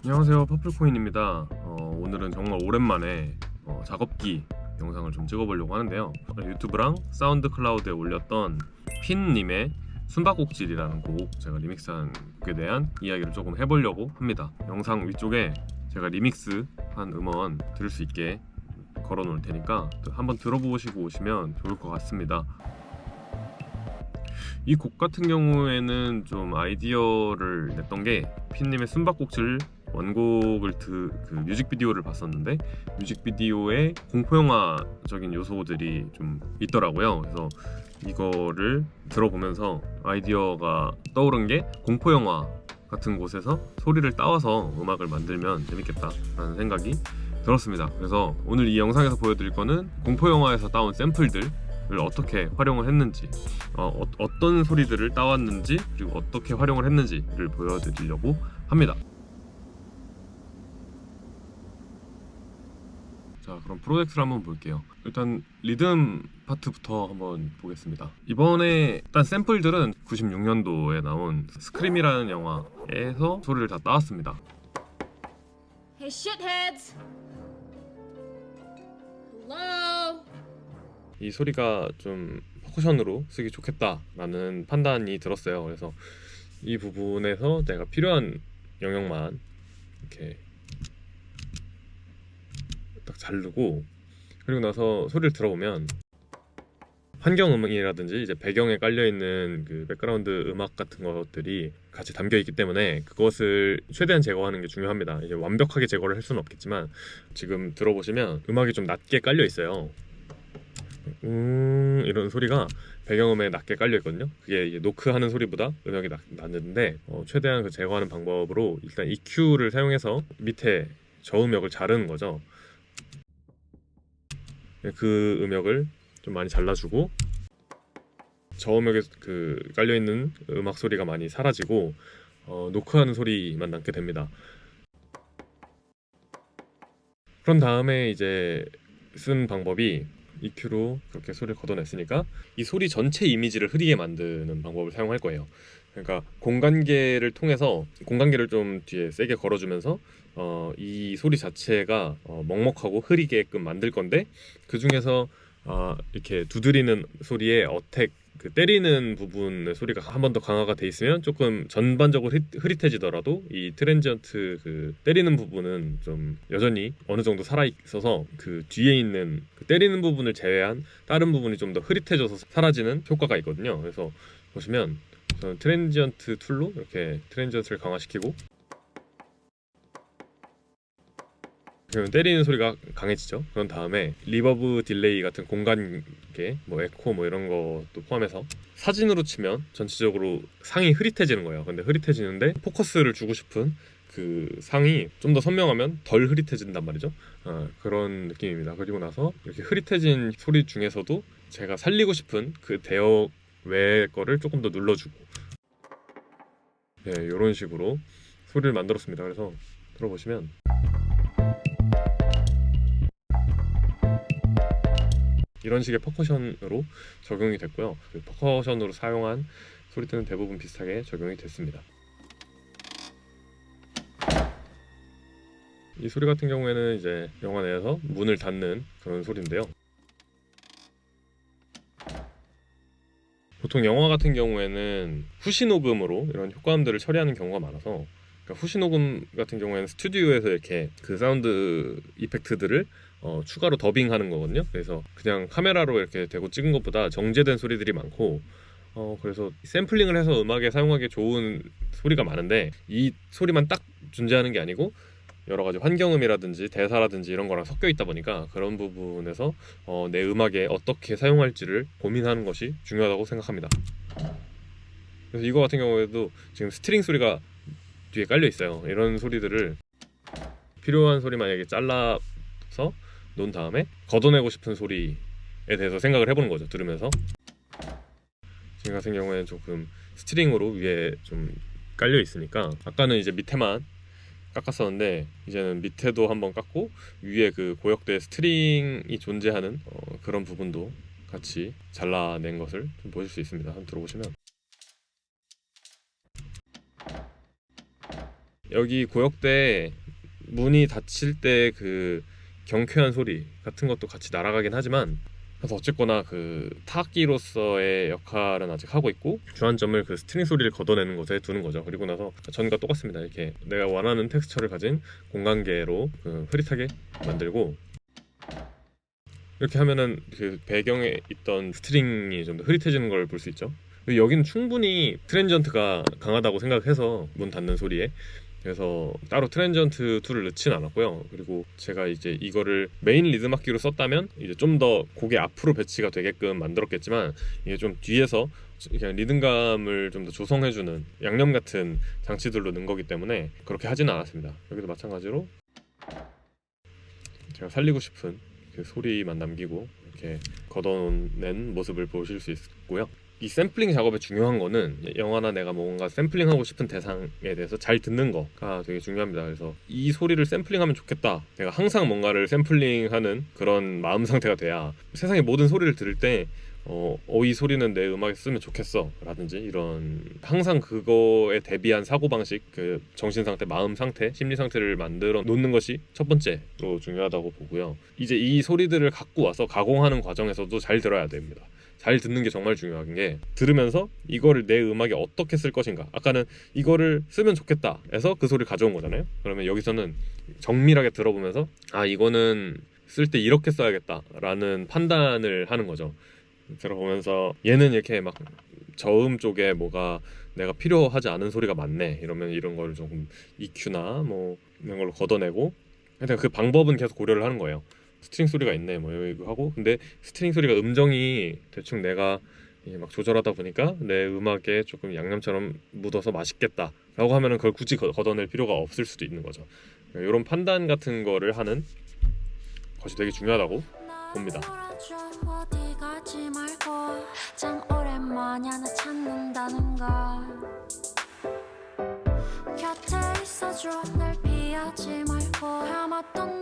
안녕하세요, 퍼플코인입니다. 오늘은 정말 오랜만에 작업기 영상을 좀 찍어보려고 하는데요. 유튜브랑 사운드 클라우드에 올렸던 핀님의 숨바꼭질이라는 곡, 제가 리믹스한 곡에 대한 이야기를 조금 해보려고 합니다. 영상 위쪽에 제가 리믹스한 음원 들을 수 있게 걸어 놓을 테니까 한번 들어보시고 오시면 좋을 것 같습니다. 이 곡 같은 경우에는 좀 아이디어를 냈던 게 핀님의 숨바꼭질 원곡을 그 뮤직비디오를 봤었는데, 뮤직비디오에 공포영화적인 요소들이 좀 있더라고요. 그래서 이거를 들어보면서 아이디어가 떠오른 게, 공포영화 같은 곳에서 소리를 따와서 음악을 만들면 재밌겠다라는 생각이 들었습니다. 그래서 오늘 이 영상에서 보여드릴 거는 공포영화에서 따온 샘플들 을 어떻게 활용을 했는지, 어떤 소리들을 따왔는지, 그리고 어떻게 활용을 했는지를 보여드리려고 합니다. 자, 그럼 프로젝트를 한번 볼게요. 일단 리듬 파트부터 한번 보겠습니다. 이번에 일단 샘플들은 96년도에 나온 스크림이라는 영화에서 소리를 다 따왔습니다. Hey, shitheads! Hello? 이 소리가 좀 퍼커션으로 쓰기 좋겠다라는 판단이 들었어요. 그래서 이 부분에서 내가 필요한 영역만 이렇게 딱 자르고, 그리고 나서 소리를 들어보면 환경음이라든지 이제 배경에 깔려있는 그 백그라운드 음악 같은 것들이 같이 담겨있기 때문에 그것을 최대한 제거하는 게 중요합니다. 이제 완벽하게 제거를 할 수는 없겠지만, 지금 들어보시면 음악이 좀 낮게 깔려있어요. 이런 소리가 배경음에 낮게 깔려 있거든요. 그게 이제 노크하는 소리보다 음역이 낮는데, 최대한 그 제거하는 방법으로 일단 EQ를 사용해서 밑에 저음역을 자르는 거죠. 그 음역을 좀 많이 잘라주고, 저음역에 그 깔려 있는 음악 소리가 많이 사라지고, 노크하는 소리만 남게 됩니다. 그런 다음에 이제 쓴 방법이, EQ로 그렇게 소리를 걷어냈으니까 이 소리 전체 이미지를 흐리게 만드는 방법을 사용할 거예요. 그러니까 공간계를 통해서, 공간계를 좀 뒤에 세게 걸어주면서 이 소리 자체가 먹먹하고 흐리게끔 만들 건데, 그 중에서 이렇게 두드리는 소리에 어택, 그 때리는 부분의 소리가 한 번 더 강화가 돼 있으면 조금 전반적으로 흐릿해지더라도 이 트랜지언트 그 때리는 부분은 좀 여전히 어느 정도 살아 있어서, 그 뒤에 있는 그 때리는 부분을 제외한 다른 부분이 좀 더 흐릿해져서 사라지는 효과가 있거든요. 그래서 보시면 저는 트랜지언트 툴로 이렇게 트랜지언트를 강화시키고, 그러면 때리는 소리가 강해지죠. 그런 다음에 리버브, 딜레이 같은 공간계, 뭐 에코 뭐 이런 것도 포함해서 사진으로 치면 전체적으로 상이 흐릿해지는 거예요. 근데 흐릿해지는데 포커스를 주고 싶은 그 상이 좀 더 선명하면 덜 흐릿해진단 말이죠. 그런 느낌입니다. 그리고 나서 이렇게 흐릿해진 소리 중에서도 제가 살리고 싶은 그 대역 외의 거를 조금 더 눌러주고, 네, 이런 식으로 소리를 만들었습니다. 그래서 들어보시면 이런 식의 퍼커션으로 적용이 됐고요. 그 퍼커션으로 사용한 소리들은 대부분 비슷하게 적용이 됐습니다. 이 소리 같은 경우에는 이제 영화 내에서 문을 닫는 그런 소리인데요. 보통 영화 같은 경우에는 후시 녹음으로 이런 효과음들을 처리하는 경우가 많아서, 그러니까 후시 녹음 같은 경우에는 스튜디오에서 이렇게 그 사운드 이펙트들을 추가로 더빙하는 거거든요. 그래서 그냥 카메라로 이렇게 대고 찍은 것보다 정제된 소리들이 많고, 그래서 샘플링을 해서 음악에 사용하기 좋은 소리가 많은데, 이 소리만 딱 존재하는 게 아니고 여러 가지 환경음이라든지 대사라든지 이런 거랑 섞여 있다 보니까, 그런 부분에서 내 음악에 어떻게 사용할지를 고민하는 것이 중요하다고 생각합니다. 그래서 이거 같은 경우에도 지금 스트링 소리가 뒤에 깔려 있어요. 이런 소리들을 필요한 소리 만약에 잘라서 놓은 다음에 걷어내고 싶은 소리에 대해서 생각을 해보는 거죠, 들으면서. 지금 같은 경우에는 조금 스트링으로 위에 좀 깔려 있으니까, 아까는 이제 밑에만 깎았었는데 이제는 밑에도 한번 깎고, 위에 그 고역대 스트링이 존재하는 그런 부분도 같이 잘라낸 것을 좀 보실 수 있습니다. 한번 들어보시면 여기 고역대 문이 닫힐 때 그 경쾌한 소리 같은 것도 같이 날아가긴 하지만, 그래서 어쨌거나 그 타악기로서의 역할은 아직 하고 있고, 주안점을 그 스트링 소리를 걷어내는 곳에 두는 거죠. 그리고 나서 전과 똑같습니다. 이렇게 내가 원하는 텍스처를 가진 공간계로 그 흐릿하게 만들고, 이렇게 하면은 그 배경에 있던 스트링이 좀 더 흐릿해지는 걸 볼 수 있죠. 여기는 충분히 트랜지언트가 강하다고 생각해서 문 닫는 소리에, 그래서 따로 트랜지언트 툴을 넣진 않았고요. 그리고 제가 이제 이거를 메인 리듬 악기로 썼다면 이제 좀 더 곡의 앞으로 배치가 되게끔 만들었겠지만, 이게 좀 뒤에서 그냥 리듬감을 좀 더 조성해주는 양념 같은 장치들로 넣은 거기 때문에 그렇게 하지는 않았습니다. 여기도 마찬가지로 제가 살리고 싶은 그 소리만 남기고 이렇게 걷어낸 모습을 보실 수 있고요. 이 샘플링 작업의 중요한 거는, 영화나 내가 뭔가 샘플링하고 싶은 대상에 대해서 잘 듣는 거가 되게 중요합니다. 그래서 이 소리를 샘플링하면 좋겠다, 내가 항상 뭔가를 샘플링하는 그런 마음 상태가 돼야 세상의 모든 소리를 들을 때 이 소리는 내 음악에 쓰면 좋겠어 라든지, 이런 항상 그거에 대비한 사고방식, 그 정신상태, 마음 상태, 심리 상태를 만들어 놓는 것이 첫 번째로 중요하다고 보고요. 이제 이 소리들을 갖고 와서 가공하는 과정에서도 잘 들어야 됩니다. 잘 듣는 게 정말 중요한 게, 들으면서 이거를 내 음악에 어떻게 쓸 것인가, 아까는 이거를 쓰면 좋겠다 해서 그 소리를 가져온 거잖아요. 그러면 여기서는 정밀하게 들어보면서 이거는 쓸 때 이렇게 써야겠다 라는 판단을 하는 거죠. 들어보면서 얘는 이렇게 막 저음 쪽에 뭐가 내가 필요하지 않은 소리가 많네 이러면 이런 걸 조금 EQ나 뭐 이런 걸로 걷어내고, 하여튼 그 방법은 계속 고려를 하는 거예요. 스트링 소리가 있네 뭐 이거 하고, 근데 스트링 소리가 음정이 대충 내가 막 조절하다 보니까 내 음악에 조금 양념처럼 묻어서 맛있겠다 라고 하면은 그걸 굳이 걷어낼 필요가 없을 수도 있는 거죠. 이런 판단 같은 거를 하는 것이 되게 중요하다고 봅니다. 어디 가지 말고 참 오랜만이야 나 찾는다는 걸. 곁에 있어줘 날 피하지 말고 감았던